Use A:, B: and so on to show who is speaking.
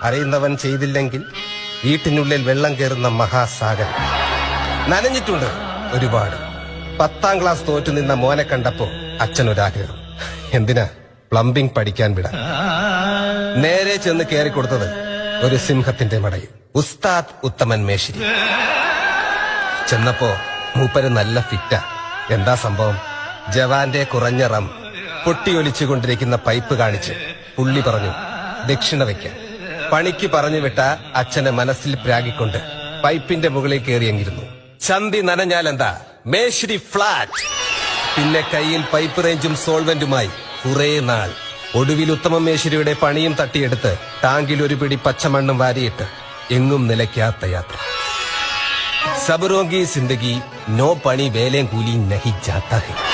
A: അറിയുന്നവൻ ചെയ്തില്ലെങ്കിൽ വീട്ടിനുള്ളിൽ വെള്ളം കയറുന്ന മഹാസാഗരം. നനഞ്ഞിട്ടുണ്ട് ഒരുപാട്. 10ാം ക്ലാസ് തോറ്റു നിന്ന മോനെ കണ്ടപ്പോ അച്ഛനൊരാഗ്രഹം. എന്തിനാ പ്ലംബിംഗ് പഠിക്കാൻ വിടാൻ. നേരെ ചെന്ന് കയറിക്കൊടുത്തത് ഒരു സിംഹത്തിന്റെ മടയിൽ. ഉസ്താദ് ഉത്തമൻ മേശ്ശേരി. ചെന്നപ്പോ മൂപ്പര് നല്ല ഫിറ്റാ. എന്താ സംഭവം? ജവാന്റെ കുറഞ്ഞ റം പൊട്ടിയൊലിച്ചുകൊണ്ടിരിക്കുന്ന പൈപ്പ് കാണിച്ച് പുള്ളി പറഞ്ഞു ദക്ഷിണ വയ്ക്കാൻ. പണിക്ക് പറഞ്ഞു വിട്ട അച്ഛനെ മനസ്സിൽ പ്രാഗിക്കൊണ്ട് പൈപ്പിന്റെ മുകളിൽ കയറിയെങ്കിരുന്നു. ചന്തി നനഞ്ഞാലെന്താ, മേശ്ശേരി ഫ്ലാറ്റ്. പിന്നെ കയ്യിൽ പൈപ്പ് റേഞ്ചും സോൾവെന്റുമായി കുറെ നാൾ. ഒടുവിൽ ഉത്തമ മേശ്ശേരിയുടെ പണിയും തട്ടിയെടുത്ത് ടാങ്കിൽ ഒരു പിടി പച്ചമണ്ണും വാരിയിട്ട് എങ്ങും നിലയ്ക്കാത്ത യാത്ര. സബറോങ്കി സിന്ദഗി നോ പണി വേലേം കൂലി നഹി ജാത്താ ഹൈ.